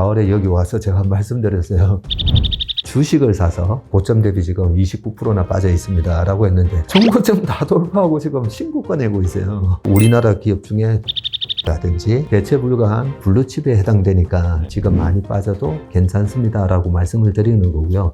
4월에 여기 와서 제가 말씀드렸어요. 주식을 사서 고점 대비 지금 29%나 빠져 있습니다 라고 했는데 전고점 다 돌파하고 지금 신고가 내고 있어요. 우리나라 기업 중에 라든지 대체 불가한 블루칩에 해당되니까 지금 많이 빠져도 괜찮습니다 라고 말씀을 드리는 거고요.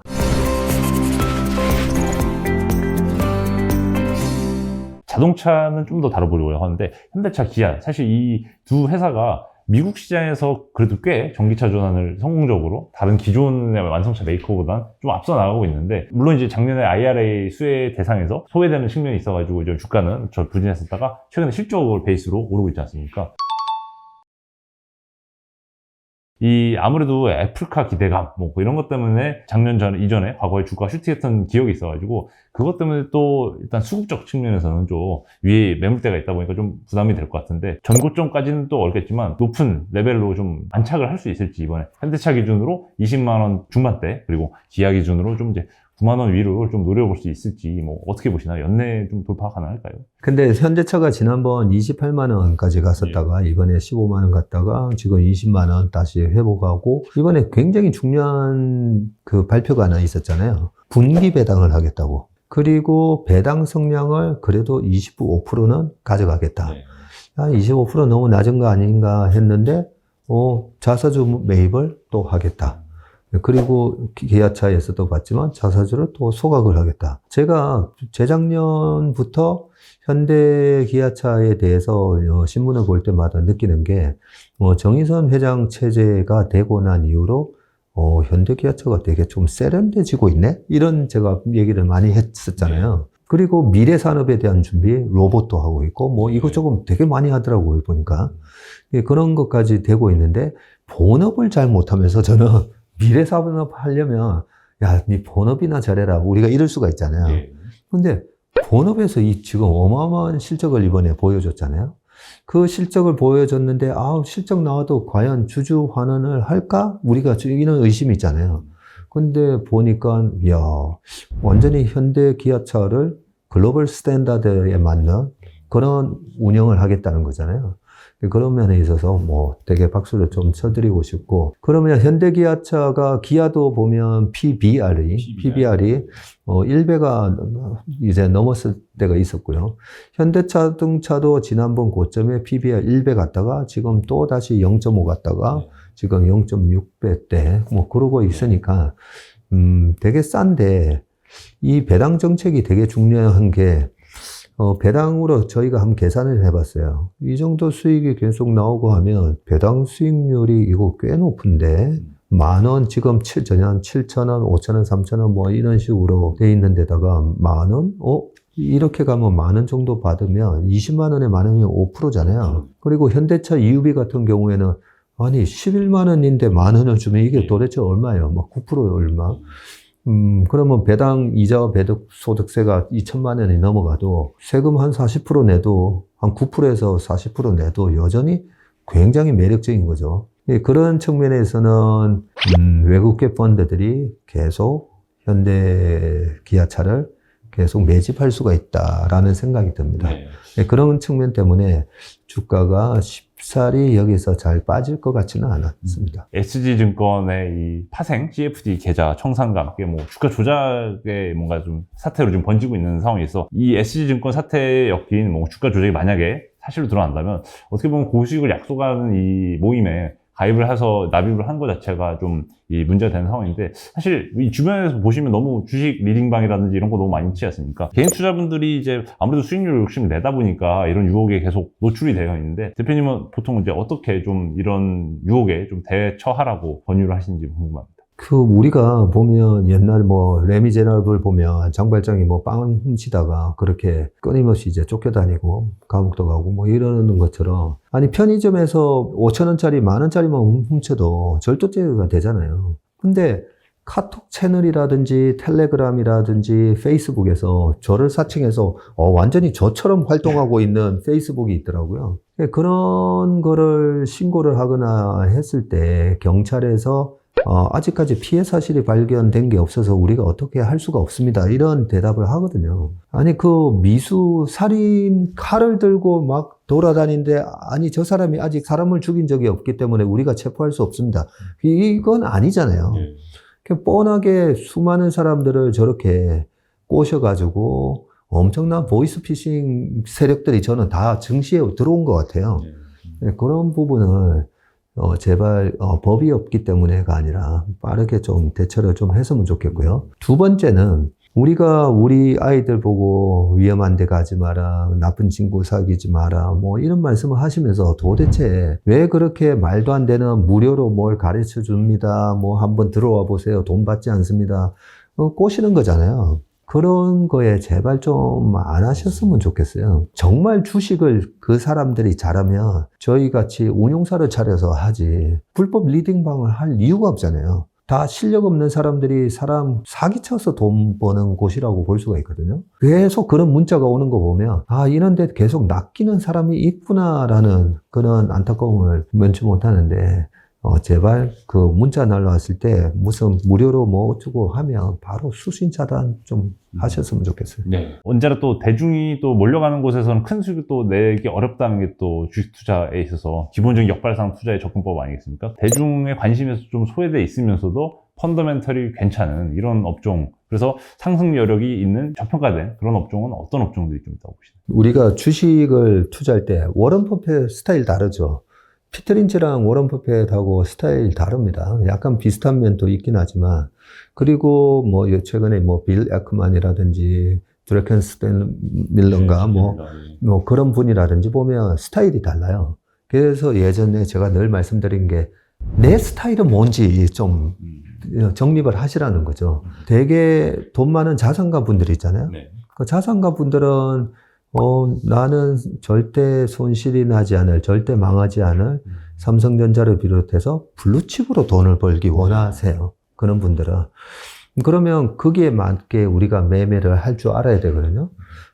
자동차는 좀 더 다뤄보려고 하는데 현대차, 기아, 사실 이 두 회사가 미국 시장에서 그래도 꽤 전기차 전환을 성공적으로 다른 기존의 완성차 메이커보단 좀 앞서 나가고 있는데, 물론 이제 작년에 IRA 수혜 대상에서 소외되는 측면이 있어가지고 이제 주가는 저 부진했었다가 최근에 실적을 베이스로 오르고 있지 않습니까? 이 아무래도 애플카 기대감 뭐 이런 것 때문에 작년 이전에 과거에 주가 슈팅했던 기억이 있어가지고 그것 때문에 또 일단 수급적 측면에서는 좀 위에 매물대가 있다 보니까 좀 부담이 될 것 같은데, 전고점까지는 또 어렵겠지만 높은 레벨로 좀 안착을 할 수 있을지, 이번에 현대차 기준으로 20만 원 중반대, 그리고 기아 기준으로 좀 이제 9만 원 위로 좀 노려볼 수 있을지, 뭐 어떻게 보시나요? 연내 좀 돌파 가능할까요? 근데 현대차가 지난번 28만 원까지 갔었다가 이번에 15만 원 갔다가 지금 20만 원 다시 회복하고, 이번에 굉장히 중요한 그 발표가 하나 있었잖아요. 분기 배당을 하겠다고. 그리고 배당 성량을 그래도 25%는 가져가겠다. 네. 25% 너무 낮은 거 아닌가 했는데 자사주 매입을 또 하겠다. 그리고 기아차에서도 봤지만 자사주를 또 소각을 하겠다. 제가 재작년부터 현대 기아차에 대해서 신문을 볼 때마다 느끼는 게 정의선 회장 체제가 되고 난 이후로 현대 기아차가 되게 좀 세련돼지고 있네? 이런 제가 얘기를 많이 했었잖아요. 그리고 미래 산업에 대한 준비, 로봇도 하고 있고 뭐 이것저것 되게 많이 하더라고요, 보니까. 그런 것까지 되고 있는데 본업을 잘 못하면서 저는 미래 산업 하려면 야, 네 본업이나 잘해라. 우리가 이럴 수가 있잖아요. 근데 본업에서 지금 어마어마한 실적을 이번에 보여줬잖아요. 그 실적을 보여줬는데 실적 나와도 과연 주주 환원을 할까? 우리가 이런 의심이 있잖아요. 근데 보니까 야, 완전히 현대 기아차를 글로벌 스탠다드에 맞는 그런 운영을 하겠다는 거잖아요. 그런 면에 있어서 되게 박수를 좀 쳐드리고 싶고, 그러면 현대기아차가, 기아도 보면 PBR이 1배가 이제 넘었을 때가 있었고요. 현대자동차도 지난번 고점에 PBR 1배 갔다가 지금 또 다시 0.5 갔다가 지금 0.6배 때 그러고 있으니까 되게 싼데, 이 배당 정책이 되게 중요한 게 배당으로 저희가 한번 계산을 해봤어요. 이 정도 수익이 계속 나오고 하면 배당 수익률이 이거 꽤 높은데, 만원, 지금 전년 7,000원, 5,000원, 3,000원 이런 식으로 돼 있는 데다가 만원? 이렇게 가면 만원 정도 받으면 20만 원에 만원이면 5%잖아요. 그리고 현대차 EUV 같은 경우에는 아니 11만 원인데 만 원을 주면 이게 도대체 얼마예요? 9% 얼마? 그러면 배당 이자와 배당 소득세가 2천만 원이 넘어가도 세금 한 40% 내도, 한 9%에서 40% 내도 여전히 굉장히 매력적인 거죠. 그런 측면에서는 외국계 펀드들이 계속 현대 기아차를 계속 매집할 수가 있다라는 생각이 듭니다. 그런 측면 때문에 주가가 쉽사리 여기서 잘 빠질 것 같지는 않았습니다. SG증권의 이 파생 CFD 계좌 청산과 함께 주가 조작의 뭔가 좀 사태로 좀 번지고 있는 상황이 있어, 이 SG증권 사태에 엮인 주가 조작이 만약에 사실로 드러난다면 어떻게 보면 고수익을 약속하는 이 모임에 가입을 해서 납입을 한 것 자체가 좀 이 문제가 되는 상황인데, 사실 이 주변에서 보시면 너무 주식 리딩방이라든지 이런 거 너무 많이 있지 않습니까? 개인 투자분들이 이제 아무래도 수익률 욕심을 내다 보니까 이런 유혹에 계속 노출이 되어 있는데, 대표님은 보통 이제 어떻게 좀 이런 유혹에 좀 대처하라고 권유를 하시는지 궁금합니다. 우리가 보면 옛날 레미제라블 보면 장발장이 빵 훔치다가 그렇게 끊임없이 이제 쫓겨다니고 감옥도 가고 이러는 것처럼, 아니 편의점에서 5,000원짜리, 만원짜리만 훔쳐도 절도죄가 되잖아요. 근데 카톡 채널이라든지 텔레그램이라든지 페이스북에서 저를 사칭해서 완전히 저처럼 활동하고 있는 페이스북이 있더라고요. 그런 거를 신고를 하거나 했을 때 경찰에서 아직까지 피해 사실이 발견된 게 없어서 우리가 어떻게 할 수가 없습니다. 이런 대답을 하거든요. 아니, 그 미수, 살인, 칼을 들고 막 돌아다니는데, 아니, 저 사람이 아직 사람을 죽인 적이 없기 때문에 우리가 체포할 수 없습니다. 이건 아니잖아요. 뻔하게 수많은 사람들을 저렇게 꼬셔가지고 엄청난 보이스피싱 세력들이 저는 다 증시에 들어온 것 같아요. 그런 부분을 제발 법이 없기 때문에가 아니라 빠르게 좀 대처를 좀 했으면 좋겠고요. 두 번째는 우리가 우리 아이들 보고 위험한 데 가지 마라, 나쁜 친구 사귀지 마라, 뭐 이런 말씀을 하시면서 도대체 왜 그렇게 말도 안 되는 무료로 뭘 가르쳐 줍니다, 뭐 한번 들어와 보세요, 돈 받지 않습니다, 꼬시는 거잖아요. 그런 거에 제발 좀 안 하셨으면 좋겠어요. 정말 주식을 그 사람들이 잘하면 저희 같이 운용사를 차려서 하지, 불법 리딩방을 할 이유가 없잖아요. 다 실력 없는 사람들이 사람 사기쳐서 돈 버는 곳이라고 볼 수가 있거든요. 계속 그런 문자가 오는 거 보면, 이런 데 계속 낚이는 사람이 있구나라는 그런 안타까움을 면치 못하는데, 제발 그 문자 날라왔을 때 무슨 무료로 뭐 어쩌고 하면 바로 수신 차단 좀 하셨으면 좋겠어요. 네. 언제나 또 대중이 또 몰려가는 곳에서는 큰 수익을 또 내기 어렵다는 게 또 주식 투자에 있어서 기본적인 역발상 투자의 접근법 아니겠습니까? 대중의 관심에서 좀 소외돼 있으면서도 펀더멘털이 괜찮은 이런 업종, 그래서 상승 여력이 있는 저평가된 그런 업종은 어떤 업종들이 좀 있다고 보시나요? 우리가 주식을 투자할 때 워런 버핏 스타일 다르죠. 피터 린치랑 워런 버핏하고 스타일 다릅니다. 약간 비슷한 면도 있긴 하지만, 그리고 뭐 최근에 뭐 빌 에크만이라든지 드래켄스텐 밀런가 뭐 그런 분이라든지 보면 스타일이 달라요. 그래서 예전에 제가 늘 말씀드린 게 내 스타일은 뭔지 좀 정립을 하시라는 거죠. 되게 돈 많은 자산가 분들이 있잖아요. 네. 그 자산가 분들은 나는 절대 손실이 나지 않을, 절대 망하지 않을 삼성전자를 비롯해서 블루칩으로 돈을 벌기 원하세요. 그런 분들은. 그러면 거기에 맞게 우리가 매매를 할 줄 알아야 되거든요.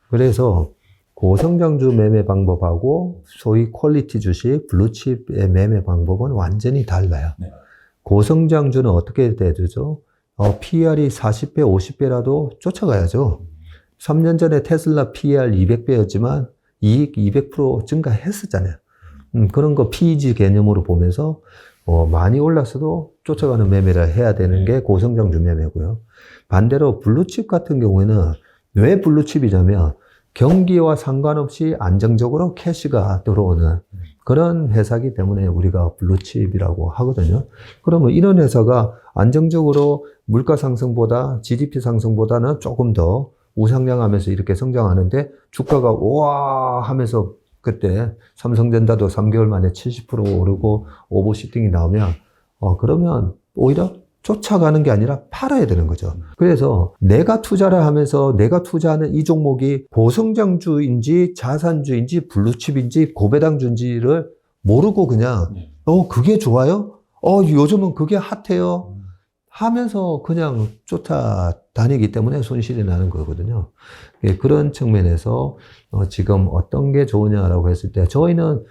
그래서 고성장주 매매 방법하고 소위 퀄리티 주식, 블루칩의 매매 방법은 완전히 달라요. 네. 고성장주는 어떻게 되죠? PER이 40배, 50배라도 쫓아가야죠. 3년 전에 테슬라 PER 200배였지만 이익 200% 증가했었잖아요. 그런 거 PEG 개념으로 보면서 많이 올랐어도 쫓아가는 매매를 해야 되는 게 고성장주 매매고요. 반대로 블루칩 같은 경우에는 왜 블루칩이냐면 경기와 상관없이 안정적으로 캐시가 들어오는 그런 회사이기 때문에 우리가 블루칩이라고 하거든요. 그러면 이런 회사가 안정적으로 물가 상승보다 GDP 상승보다는 조금 더 우상향하면서 이렇게 성장하는데 주가가 우와 하면서 그때 삼성전자도 3개월 만에 70% 오르고 오버슈팅이 나오면 그러면 오히려 쫓아가는 게 아니라 팔아야 되는 거죠. 그래서 내가 투자를 하면서 내가 투자하는 이 종목이 고성장주인지 자산주인지 블루칩인지 고배당주인지를 모르고 그냥 그게 좋아요? 요즘은 그게 핫해요? 하면서 그냥 쫓아다니기 때문에 손실이 나는 거거든요. 그런 측면에서 지금 어떤 게 좋으냐라고 했을 때 저희는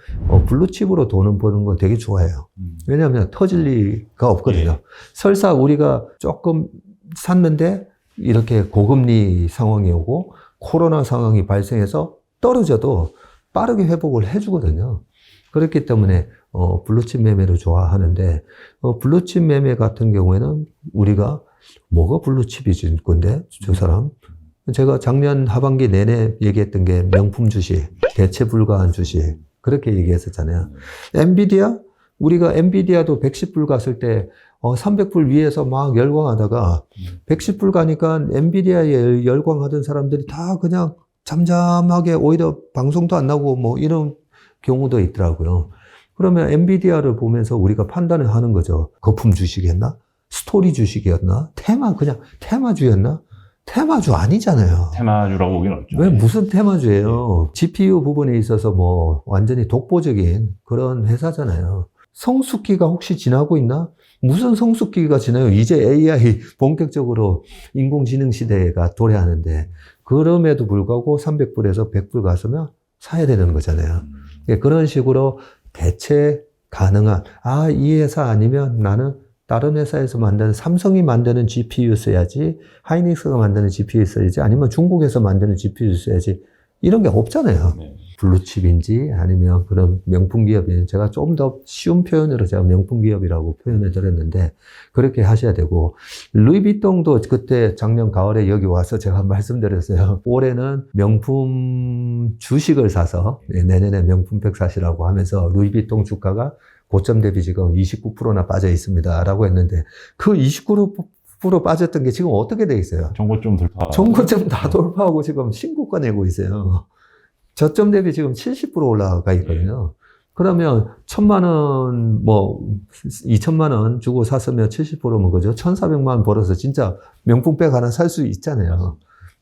블루칩으로 돈을 버는 거 되게 좋아해요. 왜냐하면 터질 리가 없거든요. 설사 우리가 조금 샀는데 이렇게 고금리 상황이 오고 코로나 상황이 발생해서 떨어져도 빠르게 회복을 해주거든요. 그렇기 때문에 블루칩 매매를 좋아하는데 블루칩 매매 같은 경우에는 우리가 뭐가 블루칩이지 건데 저 사람 제가 작년 하반기 내내 얘기했던 게 명품 주식, 대체 불가한 주식 그렇게 얘기했었잖아요. 엔비디아? 우리가 엔비디아도 110불 갔을 때 300불 위에서 막 열광하다가 110불 가니까 엔비디아에 열광하던 사람들이 다 그냥 잠잠하게 오히려 방송도 안 나고 뭐 이런 경우도 있더라고요. 그러면 엔비디아를 보면서 우리가 판단을 하는 거죠. 거품 주식이었나? 스토리 주식이었나? 그냥 테마주였나? 테마주 아니잖아요. 테마주라고 보기는 어렵죠. 왜 무슨 테마주예요? GPU 부분에 있어서 뭐 완전히 독보적인 그런 회사잖아요. 성숙기가 혹시 지나고 있나? 무슨 성숙기가 지나요? 이제 AI 본격적으로 인공지능 시대가 도래하는데 그럼에도 불구하고 300불에서 100불 갔으면 사야 되는 거잖아요. 그런 식으로 대체 가능한 이 회사 아니면 나는 다른 회사에서 만드는 삼성이 만드는 GPU 써야지, 하이닉스가 만드는 GPU 써야지, 아니면 중국에서 만드는 GPU 써야지 이런 게 없잖아요. 네. 블루칩인지 아니면 그런 명품 기업이 제가 좀 더 쉬운 표현으로 제가 명품 기업이라고 표현을 드렸는데 그렇게 하셔야 되고 루이비통도 그때 작년 가을에 여기 와서 제가 말씀드렸어요. 올해는 명품 주식을 사서 내년에 명품백 사시라고 하면서 루이비통 주가가 고점 대비 지금 29%나 빠져 있습니다 라고 했는데 그 29% 빠졌던 게 지금 어떻게 돼 있어요? 정고점 돌파. 정고점 다 돌파하고 지금 신고가 내고 있어요. 저점 대비 지금 70% 올라가 있거든요. 그러면 1,000만 원, 뭐 2,000만 원 주고 샀으면 70%면 그죠? 1,400만 원 벌어서 진짜 명품백 하나 살 수 있잖아요.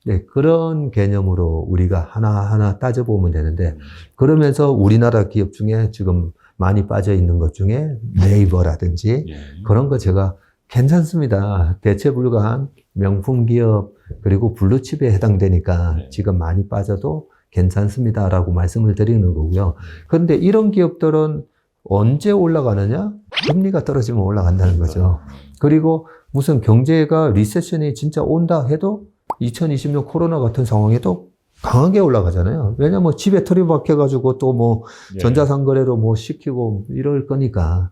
네, 그런 개념으로 우리가 하나하나 따져보면 되는데 그러면서 우리나라 기업 중에 지금 많이 빠져 있는 것 중에 네이버라든지 예. 그런 거 제가 괜찮습니다. 대체 불가한 명품 기업 그리고 블루칩에 해당되니까 네. 지금 많이 빠져도 괜찮습니다라고 말씀을 드리는 거고요. 그런데 이런 기업들은 언제 올라가느냐? 금리가 떨어지면 올라간다는 거죠. 그리고 무슨 경제가 리세션이 진짜 온다 해도 2020년 코로나 같은 상황에도 강하게 올라가잖아요. 왜냐면 집에 틀어박혀가지고 또 뭐 예. 전자상거래로 뭐 시키고 이럴 거니까.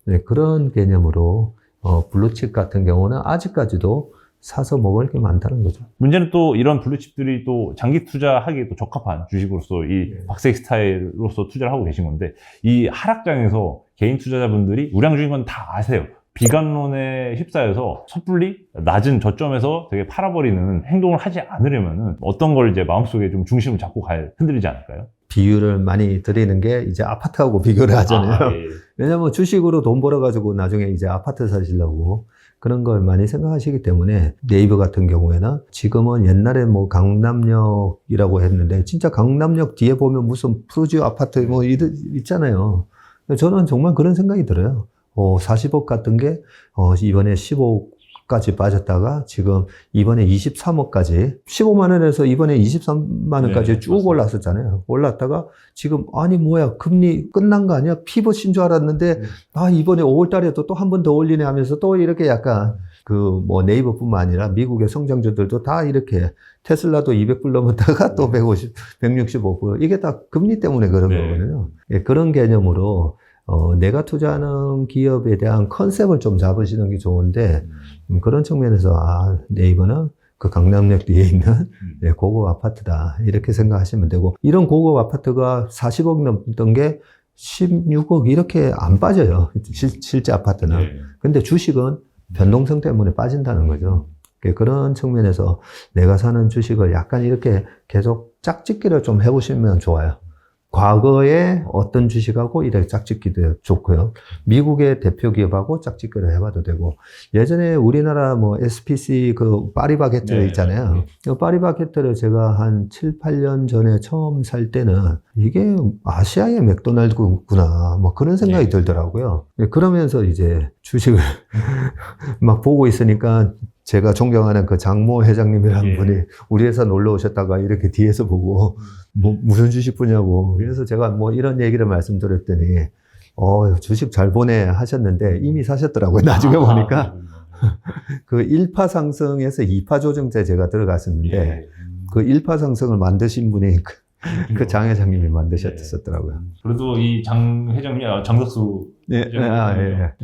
네, 그런 개념으로 블루칩 같은 경우는 아직까지도 사서 먹을 게 많다는 거죠. 문제는 또 이런 블루칩들이 또 장기 투자하기에 또 적합한 주식으로서 이 박세익 스타일로서 투자를 하고 계신 건데 이 하락장에서 개인 투자자분들이 우량주인 건 다 아세요. 비관론에 휩싸여서 섣불리 낮은 저점에서 되게 팔아버리는 행동을 하지 않으려면은 어떤 걸 이제 마음속에 좀 중심을 잡고 흔들리지 않을까요? 비유를 많이 드리는 게 이제 아파트하고 비교를 하잖아요. 예. 왜냐면 주식으로 돈 벌어가지고 나중에 이제 아파트 사시려고 그런 걸 많이 생각하시기 때문에 네이버 같은 경우에는 지금은 옛날에 뭐 강남역이라고 했는데 진짜 강남역 뒤에 보면 무슨 푸르지오 아파트 뭐 있잖아요. 저는 정말 그런 생각이 들어요. 40억 같은 게 이번에 15억까지 빠졌다가 지금 이번에 23억까지 15만 원에서 이번에 23만 원까지 네, 쭉 맞습니다. 올랐었잖아요. 올랐다가 지금 아니 뭐야 금리 끝난 거 아니야? 피벗인 줄 알았는데 이번에 5월 달에도 또 한 번 더 올리네 하면서 또 이렇게 약간 그 뭐 네이버뿐만 아니라 미국의 성장주들도 다 이렇게 테슬라도 200불 넘었다가 또 150, 165불 이게 다 금리 때문에 그런 네. 거거든요. 예, 그런 개념으로 내가 투자하는 기업에 대한 컨셉을 좀 잡으시는 게 좋은데, 그런 측면에서, 네이버는 그 강남역 뒤에 있는 고급 아파트다. 이렇게 생각하시면 되고, 이런 고급 아파트가 40억 넘던 게 16억 이렇게 안 빠져요. 실제 아파트는. 예. 근데 주식은 변동성 때문에 빠진다는 거죠. 그런 측면에서 내가 사는 주식을 약간 이렇게 계속 짝짓기를 좀 해보시면 좋아요. 과거에 어떤 주식하고 이렇게 짝짓기도 좋고요. 미국의 대표 기업하고 짝짓기를 해봐도 되고, 예전에 우리나라 뭐 SPC 그 파리바게트 네. 있잖아요. 그 파리바게트를 제가 한 7, 8년 전에 처음 살 때는 이게 아시아의 맥도날드구나. 뭐 그런 생각이 네. 들더라고요. 그러면서 이제 주식을 막 보고 있으니까 제가 존경하는 그 장모 회장님이라는 예. 분이 우리 회사 놀러 오셨다가 이렇게 뒤에서 보고 뭐 무슨 주식 보냐고. 그래서 제가 뭐 이런 얘기를 말씀드렸더니 주식 잘 보내 하셨는데 이미 사셨더라고요. 나중에 보니까 그 1파 상승에서 2파 조정제 제가 들어갔었는데 예. 그 1파 상승을 만드신 분이 그 장 회장님이 만드셨더라고요. 그래도 이 장 회장님, 장덕수 예,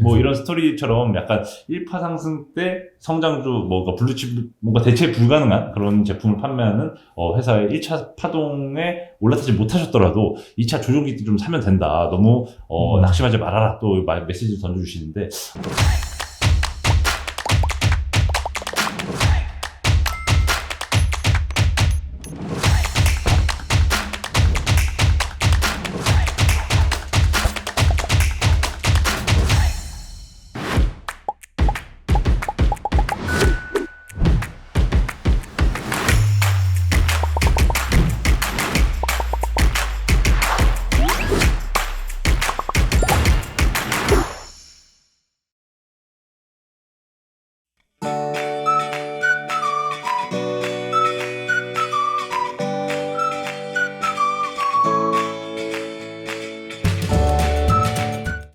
뭐 이런 스토리처럼 약간 1파 상승 때 성장주, 뭔가 블루칩, 뭔가 대체 불가능한 그런 제품을 판매하는 회사의 1차 파동에 올라타지 못하셨더라도 2차 조종기 때 좀 사면 된다. 너무 낙심하지 말아라. 또 메시지를 던져주시는데